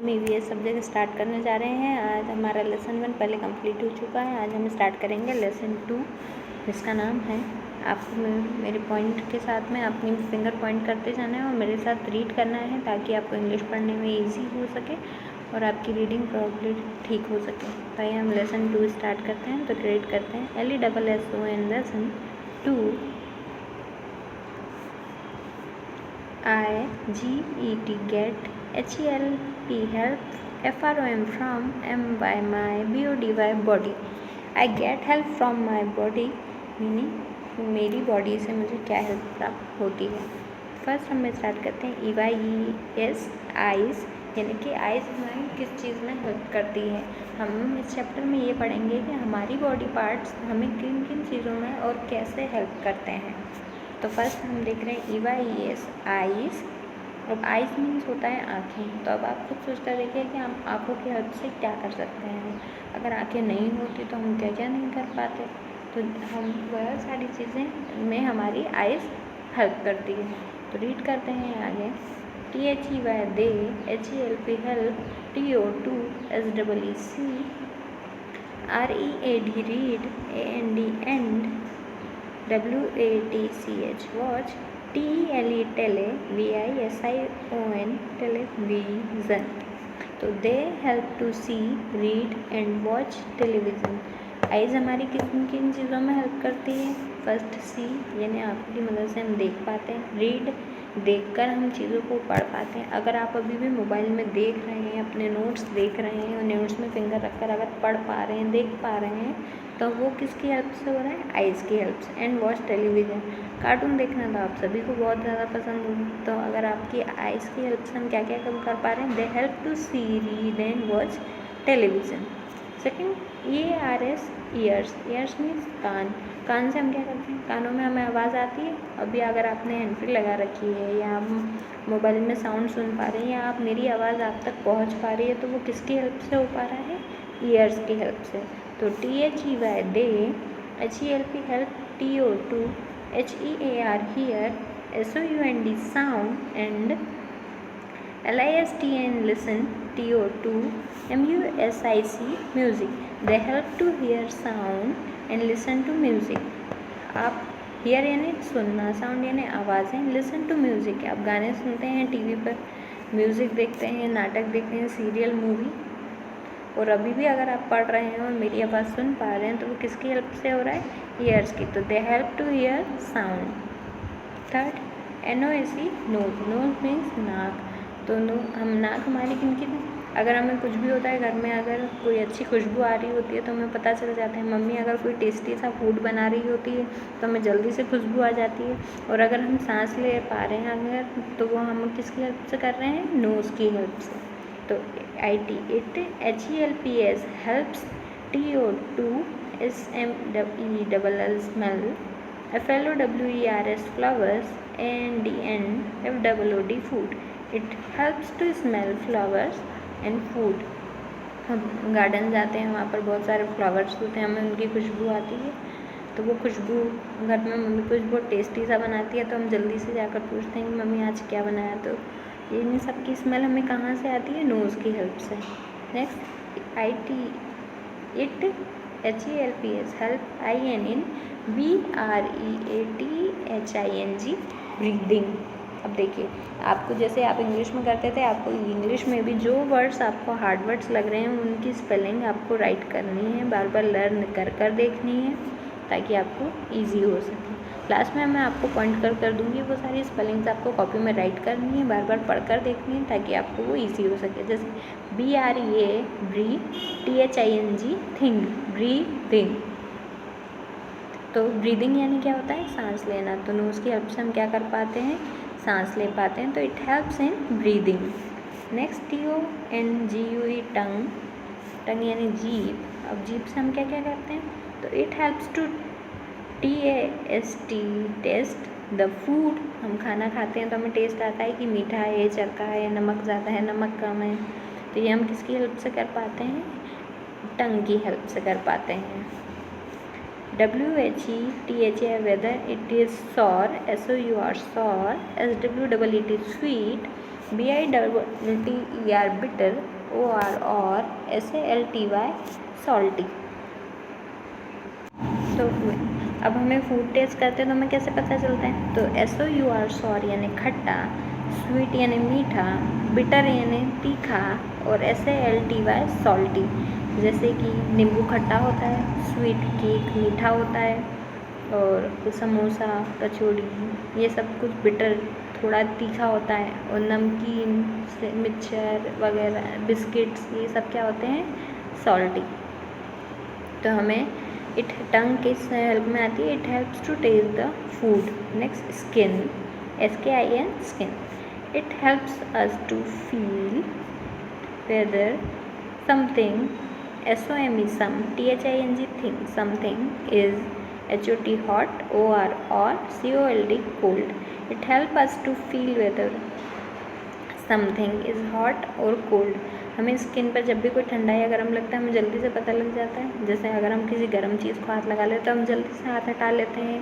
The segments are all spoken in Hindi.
EVS सब्जेक्ट स्टार्ट करने जा रहे हैं। आज हमारा लेसन 1 पहले कंप्लीट हो चुका है। आज हम स्टार्ट करेंगे लेसन 2, जिसका नाम है, आपको मेरे पॉइंट के साथ में अपनी फिंगर पॉइंट करते जाना है और मेरे साथ रीड करना है, ताकि आपको इंग्लिश पढ़ने में ईजी हो सके और आपकी रीडिंग प्रॉब्लम ठीक हो सके। तो आइए हम लेसन 2 स्टार्ट करते हैं। तो रीड करते हैं LESSON lesson 2। IGET get, HELP help, FROM from, MY my, BODY body। I get help from my body meaning मेरी बॉडी से मुझे क्या हेल्प प्राप्त होती है। फर्स्ट हम स्टार्ट करते हैं EYES आइज़, यानी कि आइज़ हमारी किस चीज़ में हेल्प करती है। हम इस चैप्टर में ये पढ़ेंगे कि हमारी बॉडी पार्ट्स हमें किन किन चीज़ों में और कैसे हेल्प करते हैं। तो फर्स्ट हम देख रहे हैं EYES आइज़। अब आइज़ मीन्स होता है आँखें। तो अब आप खुद सोच कर देखिए कि हम आँखों की हेल्प से क्या कर सकते हैं। अगर आँखें नहीं होती तो हम क्या क्या नहीं कर पाते। तो हम बहुत सारी चीज़ें में हमारी आइज़ हेल्प करती है। तो रीड करते हैं आगे। THEY they, HELP help, TO2 SEEC, READ read, AND and, WATCH watch, TELE tele, VISION television। तो they help to see, read and watch television. Eyes हमारी किन किन चीज़ों में हेल्प करती है। फर्स्ट सी, यानी आँखों की मदद से हम देख पाते हैं। रीड, देखकर हम चीज़ों को पढ़ पाते हैं। अगर आप अभी भी मोबाइल में देख रहे हैं, अपने नोट्स देख रहे हैं और नोट्स में फिंगर रखकर अगर पढ़ पा रहे हैं, देख पा रहे हैं, तो वो किसकी हेल्प से हो रहा है, आइज़ की हेल्प से। एंड वॉच टेलीविज़न, कार्टून देखना तो आप सभी को बहुत ज़्यादा पसंद होगा। तो अगर आपकी आइज़ की हेल्प से हम क्या क्या कर पा रहे हैं, they help to see, read and watch television. Second EARS ears, ears means कान। कान से हम क्या करते हैं, कानों में हमें आवाज़ आती है। अभी अगर आपने हैंड फ्री लगा रखी है या आप मोबाइल में साउंड सुन पा रहे हैं या आप मेरी आवाज़ आप तक पहुंच पा रही है, तो वो किसकी हेल्प से हो पा रहा है, ईयर्स की हेल्प से। तो THEY they, HELP help, TO2 HEAR hear, SOUND sound and LISTN listen, TO2 MUSIC music। They help to hear sound and listen to music। आप hear यानी सुनना, sound यानी आवाज़ें, listen to music आप गाने सुनते हैं टीवी पर, म्यूज़िक देखते हैं, नाटक देखते हैं, सीरियल, मूवी। और अभी भी अगर आप पढ़ रहे हैं और मेरी आवाज़ सुन पा रहे हैं, तो वो किसकी हेल्प से हो रहा है, ईयर्स की। तो they help to hear sound. Third NOS nose, nose means नाक। तो हम नाक हमारी किन किन, अगर हमें कुछ भी होता है घर में, अगर कोई अच्छी खुशबू आ रही होती है तो हमें पता चल जाता है। मम्मी अगर कोई टेस्टी सा फूड बना रही होती है तो हमें जल्दी से खुशबू आ जाती है। और अगर हम सांस ले पा रहे हैं अगर, तो वो हम किसकी हेल्प से कर रहे हैं, नोज़ की हेल्प से। तो IT HELPS helps, TO2 SMELL smell, FLOWERS flowers, AND FOOD food। It helps to smell flowers and food. हम गार्डन जाते हैं, वहाँ पर बहुत सारे फ्लावर्स होते हैं, हमें उनकी खुशबू आती है। तो वो खुशबू घर में मम्मी कुछ बहुत टेस्टी सा बनाती है, तो हम जल्दी से जाकर पूछते हैं कि मम्मी आज क्या बनाया। तो इन सब की स्मेल हमें कहाँ से आती है, नोज़ की हेल्प से। Next IT HELPS help, IN BREATHING breathing. अब देखिए, आपको जैसे आप इंग्लिश में करते थे, आपको इंग्लिश में भी जो वर्ड्स आपको हार्ड वर्ड्स लग रहे हैं उनकी स्पेलिंग आपको राइट करनी है, बार बार लर्न कर कर देखनी है, ताकि आपको इजी हो सके। क्लास में मैं आपको पॉइंट कर दूँगी, वो सारी स्पेलिंग्स आपको कॉपी में राइट करनी है, बार बार पढ़ कर देखनी है, ताकि आपको वो ईजी हो सके। जैसे BREA ब्री, THING थिंग, ब्रीदिंग। तो ब्रीदिंग यानी क्या होता है, सांस लेना। तो नोज़ की हेल्प से हम क्या कर पाते हैं, सांस ले पाते हैं। तो it helps in breathing. Next TONGUE टंग, टंग यानी जीभ। अब जीभ से हम क्या क्या करते हैं, तो it helps to TAST taste the food. हम खाना खाते हैं तो हमें टेस्ट आता है कि मीठा है, चरका है, नमक ज़्यादा है, नमक कम है। तो ये हम किसकी हेल्प से कर पाते हैं, टंग की हेल्प से कर पाते हैं। WHETHA whether it is sour, SOUR sour, SWEET, BITTER bitter, OR और SALTY salty। तो अब हमें फूड टेस्ट करते हैं तो हमें कैसे पता चलता है? तो SOUR सॉर यानी खट्टा, स्वीट यानी मीठा, बिटर यानी तीखा और SALTY सॉल्टी। जैसे कि नींबू खट्टा होता है, स्वीट केक मीठा होता है और समोसा, कचौड़ी ये सब कुछ बिटर थोड़ा तीखा होता है और नमकीन मिक्सचर वगैरह बिस्किट्स ये सब क्या होते हैं? सॉल्टी। तो हमें इट टंग किस हेल्प में आती है? It helps to taste the food. Next skin, SKIN skin. It helps us to feel whether something, SOME some, THING thing, something is HOT hot, OR or COLD cold. It helps us to feel whether something is hot और कोल्ड। हमें स्किन पर जब भी कोई ठंडा या गर्म लगता है हमें जल्दी से पता लग जाता है। जैसे अगर हम किसी गर्म चीज़ को हाथ लगा लेते तो हम जल्दी से हाथ हटा लेते हैं,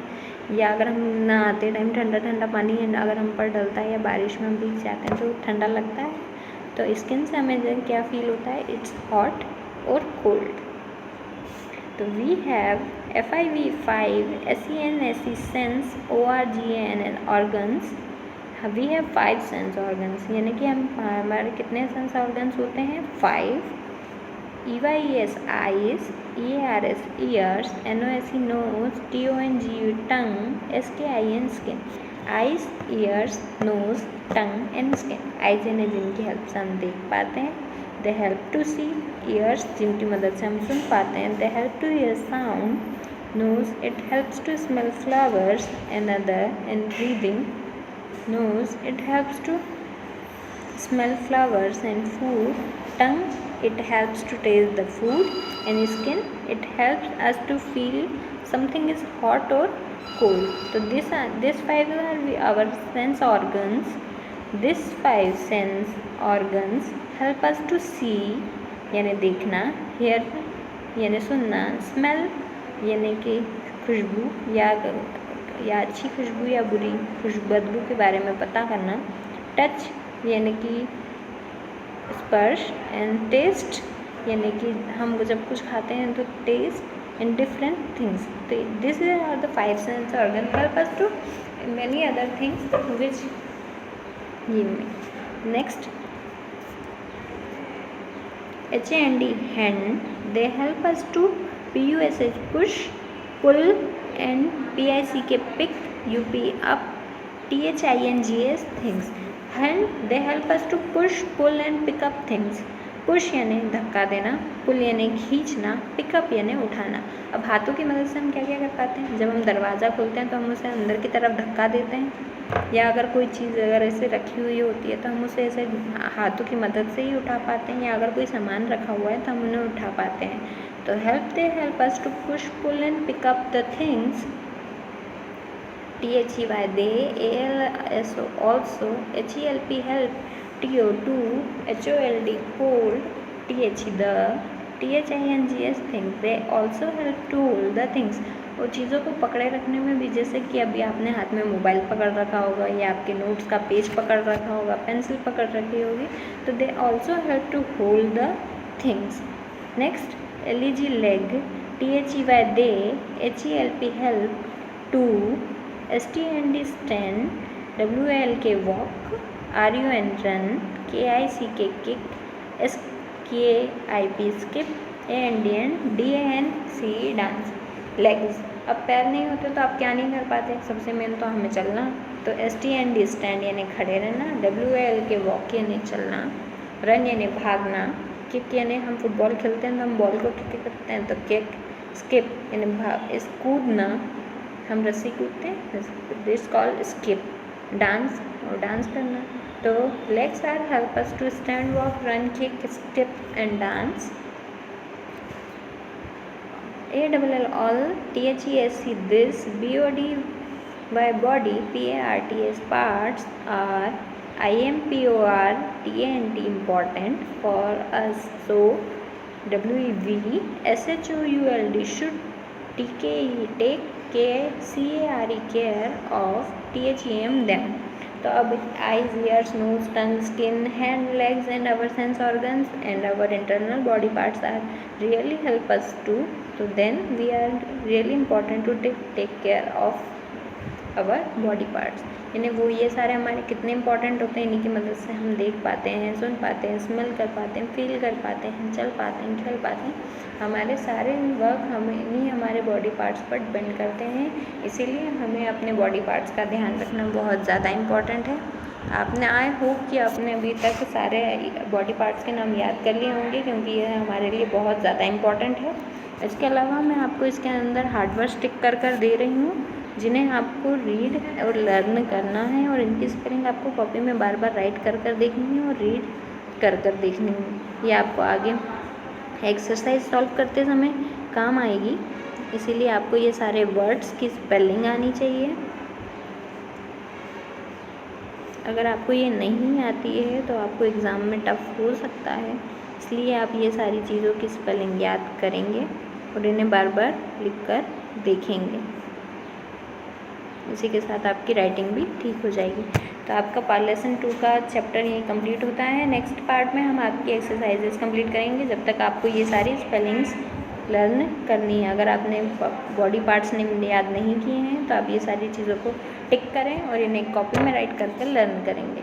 या अगर हम नहाते टाइम ठंडा ठंडा पानी अगर हम पर डलता है या बारिश में हम भीग जाते हैं तो ठंडा लगता है। तो स्किन से हमें क्या फील होता है? इट्स हॉट और कोल्ड। तो we have FIV5 SEN SE sense ORGAN organs. We have 5 sense organs, यानी कि हमारे कितने सेंस ऑर्गन्स होते हैं? 5। EYES eyes, EARS ears, NOSE nose, TONGU tongue, SKIN skin. Eyes, ears, nose, tongue and skin. Eyes यानी जिनकी हेल्प से हम देख पाते हैं, they help to see. Ears जिनकी मदद से हम सुन पाते हैं, they help to hear sound. Nose, it helps to smell flowers and other and breathing. Nose, it helps to smell flowers and food. Tongue, it helps to taste the food. And skin, it helps us to feel something is hot or cold. So these 5 are our sense organs. These 5 sense organs help us to see यानी देखना, hear यानी सुनना, smell यानी कि खुशबू या अच्छी खुशबू या बुरी बदबू के बारे में पता करना, टच यानी कि स्पर्श, एंड टेस्ट यानी कि हम जब कुछ खाते हैं तो टेस्ट एंड डिफरेंट थिंग्स। तो this are the 5 sense organ help us to many other things which next HAND hand, they help us to PUSH push, pull and PICK pick, UP up, THINGS things. And they help us to push, pull and pick up things. Push यानी धक्का देना, पुल यानी खींचना, पिकअप यानी उठाना। अब हाथों की मदद से हम क्या क्या कर पाते हैं? जब हम दरवाज़ा खोलते हैं तो हम उसे अंदर की तरफ धक्का देते हैं, या अगर कोई चीज़ अगर ऐसे रखी हुई होती है तो हम उसे ऐसे हाथों की मदद से ही उठा पाते हैं, या अगर कोई सामान रखा हुआ है तो हम उन्हें उठा पाते हैं। तो they help us to push, pull and pick up the things. THEY they, ALS also, HELP help, TO2, HOLD hold, THE the, THINGS things, they also help to hold the things. और चीज़ों को पकड़े रखने में भी, जैसे कि अभी आपने हाथ में मोबाइल पकड़ रखा होगा या आपके नोट्स का पेज पकड़ रखा होगा, पेंसिल पकड़ रखी होगी, तो they also help to hold the things. Next LEG leg, THEY they, HELP help, to, STAND stand, WALK walk, RUN run, KICK kick, SKIP skip, ANDN DANCE dance। legs, अब पैर नहीं होते तो आप क्या नहीं कर पाते? सबसे मेन तो हमें चलना। तो STAND stand यानी खड़े रहना, WALK walk यानी चलना, रन यानी भागना, किक यानी हम फुटबॉल खेलते हैं तो हम बॉल को किक करते हैं तो किक, स्किप यानी भाग कूदना, हम रस्सी कूदते हैं, दिस कॉल्ड स्किप। डांस और डांस करना। तो legs are help us to stand, walk, run, kick, skip and dance. ALL all, THESC this, BOD by body, PARTS parts are, IMPOR TNT important for us. So WEV SHOULD should TKE take care, CARE care of, THEM them. तो अब eyes, ears, nose, tongue, skin, hand, legs and our sense organs and our internal body parts are really help us to, तो then we are really important to take care of our body parts. यानी वो ये सारे हमारे कितने इंपॉर्टेंट होते हैं, इन्हीं की मदद से हम देख पाते हैं, सुन पाते हैं, स्मेल कर पाते हैं, फील कर पाते हैं, चल पाते हैं, खेल पाते हैं। हमारे सारे वर्क हमें इन्हीं हमारे बॉडी पार्ट्स पर डिपेंड करते हैं, इसीलिए हमें अपने बॉडी पार्ट्स का ध्यान रखना बहुत ज़्यादा इम्पॉर्टेंट है। आपने आई होप कि आपने अभी तक सारे बॉडी पार्ट्स के नाम याद कर लिए होंगे, क्योंकि यह हमारे लिए बहुत ज़्यादा इम्पॉर्टेंट है। इसके अलावा मैं आपको इसके अंदर हार्ड वर्ड्स टिक कर कर दे रही हूँ, जिन्हें आपको रीड और लर्न करना है, और इनकी स्पेलिंग आपको कॉपी में बार बार राइट कर कर देखनी है और रीड कर कर देखनी है। ये आपको आगे एक्सरसाइज सॉल्व करते समय काम आएगी, इसीलिए आपको ये सारे वर्ड्स की स्पेलिंग आनी चाहिए। अगर आपको ये नहीं आती है तो आपको एग्ज़ाम में टफ हो सकता है, इसलिए आप ये सारी चीज़ों की स्पेलिंग याद करेंगे और इन्हें बार बार लिख कर देखेंगे। इसी के साथ आपकी राइटिंग भी ठीक हो जाएगी। तो आपका लेसन 2 का चैप्टर यही कंप्लीट होता है। नेक्स्ट पार्ट में हम आपकी एक्सरसाइजेस कंप्लीट करेंगे, जब तक आपको ये सारी स्पेलिंग्स लर्न करनी है। अगर आपने बॉडी पार्ट्स ने याद नहीं किए हैं तो आप ये सारी चीज़ों को टिक करें और इन्हें कॉपी में राइट करके लर्न करेंगे।